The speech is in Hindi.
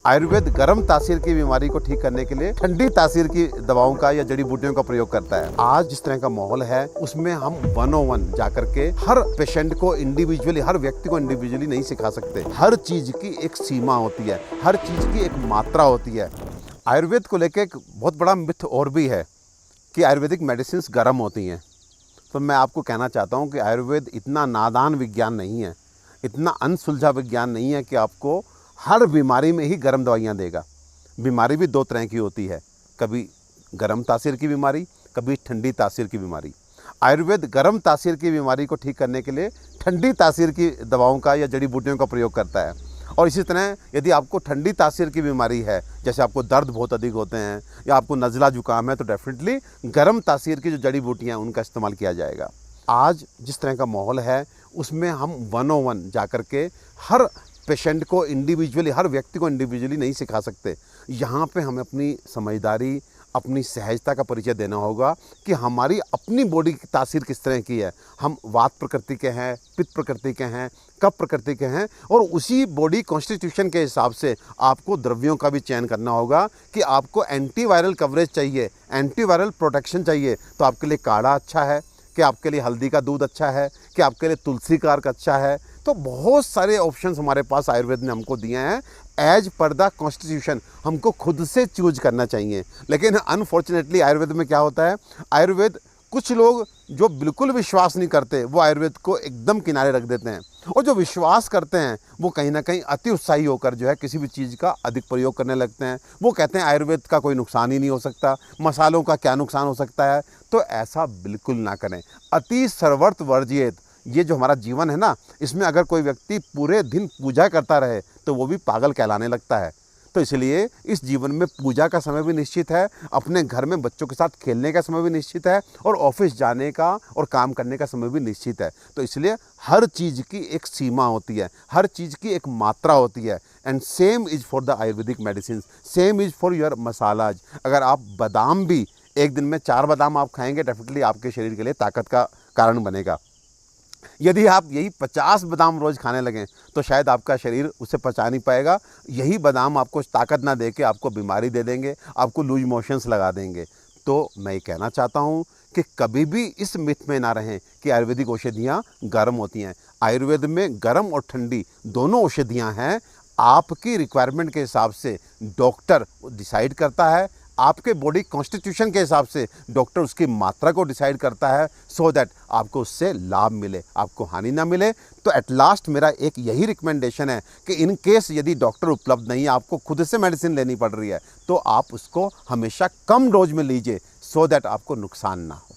आयुर्वेद गर्म तासीर की बीमारी को ठीक करने के लिए ठंडी तासीर की दवाओं का या जड़ी बूटियों का प्रयोग करता है। आज जिस तरह का माहौल है उसमें हम 101 जाकर के हर पेशेंट को इंडिविजुअली, हर व्यक्ति को इंडिविजुअली नहीं सिखा सकते। हर चीज की एक सीमा होती है, हर चीज की एक मात्रा होती है। आयुर्वेद को लेकर एक बहुत बड़ा मिथ और भी है कि आयुर्वेदिक मेडिसिन गर्म होती हैं। तो मैं आपको कहना चाहता हूँ कि आयुर्वेद इतना नादान विज्ञान नहीं है, इतना अनसुलझा विज्ञान नहीं है कि आपको हर बीमारी में ही गर्म दवाइयाँ देगा। बीमारी भी दो तरह की होती है, कभी गर्म तासीर की बीमारी, कभी ठंडी तासीर की बीमारी। आयुर्वेद गर्म तासीर की बीमारी को ठीक करने के लिए ठंडी तासीर की दवाओं का या जड़ी बूटियों का प्रयोग करता है। और इसी तरह यदि आपको ठंडी तासीर की बीमारी है, जैसे आपको दर्द बहुत अधिक होते हैं या आपको नज़ला जुकाम है, तो डेफिनेटली गर्म तासीर की जो जड़ी बूटियाँ हैं उनका इस्तेमाल किया जाएगा। आज जिस तरह का माहौल है उसमें हम 101 जाकर के हर पेशेंट को इंडिविजुअली, हर व्यक्ति को इंडिविजुअली नहीं सिखा सकते। यहाँ पे हमें अपनी समझदारी, अपनी सहजता का परिचय देना होगा कि हमारी अपनी बॉडी की तासीर किस तरह की है। हम वात प्रकृति के हैं, पित्त प्रकृति के हैं, कफ प्रकृति के हैं, और उसी बॉडी कॉन्स्टिट्यूशन के हिसाब से आपको द्रव्यों का भी चयन करना होगा कि आपको एंटीवायरल कवरेज चाहिए, एंटीवायरल प्रोटेक्शन चाहिए, तो आपके लिए काढ़ा अच्छा है, कि आपके लिए हल्दी का दूध अच्छा है, कि आपके लिए तुलसी का अर्क अच्छा है। तो बहुत सारे ऑप्शंस हमारे पास आयुर्वेद ने हमको दिए हैं। एज पर द कॉन्स्टिट्यूशन हमको खुद से चूज करना चाहिए। लेकिन अनफॉर्चुनेटली आयुर्वेद में क्या होता है, आयुर्वेद कुछ लोग जो बिल्कुल विश्वास नहीं करते वो आयुर्वेद को एकदम किनारे रख देते हैं, और जो विश्वास करते हैं वो कहीं ना कहीं अति उत्साही होकर जो है किसी भी चीज़ का अधिक प्रयोग करने लगते हैं। वो कहते हैं आयुर्वेद का कोई नुकसान ही नहीं हो सकता, मसालों का क्या नुकसान हो सकता है। तो ऐसा बिल्कुल ना करें। अति सर्वर्थ वर्जियेत, ये जो हमारा जीवन है ना, इसमें अगर कोई व्यक्ति पूरे दिन पूजा करता रहे तो वो भी पागल कहलाने लगता है। तो इसलिए इस जीवन में पूजा का समय भी निश्चित है, अपने घर में बच्चों के साथ खेलने का समय भी निश्चित है, और ऑफिस जाने का और काम करने का समय भी निश्चित है। तो इसलिए हर चीज़ की एक सीमा होती है, हर चीज़ की एक मात्रा होती है। And same is for the Ayurvedic medicine, same is for your masalas. अगर आप बादाम भी एक दिन में 4 बादाम आप खाएंगे, डेफिनेटली आपके शरीर के लिए ताकत का कारण बनेगा। यदि आप यही 50 बादाम रोज़ खाने लगें तो शायद आपका शरीर उसे पचा नहीं पाएगा। यही बादाम आपको ताकत ना दे के आपको बीमारी दे देंगे, आपको लूज मोशंस लगा देंगे। तो मैं ये कहना चाहता हूँ कि कभी भी इस मिथ में ना रहें कि आयुर्वेदिक औषधियाँ गर्म होती हैं। आयुर्वेद में गर्म और ठंडी दोनों औषधियाँ हैं। आपकी रिक्वायरमेंट के हिसाब से डॉक्टर डिसाइड करता है, आपके बॉडी कॉन्स्टिट्यूशन के हिसाब से डॉक्टर उसकी मात्रा को डिसाइड करता है, सो दैट आपको उससे लाभ मिले, आपको हानि ना मिले। तो एट लास्ट मेरा एक यही रिकमेंडेशन है कि इन केस यदि डॉक्टर उपलब्ध नहीं है, आपको खुद से मेडिसिन लेनी पड़ रही है, तो आप उसको हमेशा कम डोज में लीजिए, सो दैट आपको नुकसान ना हो।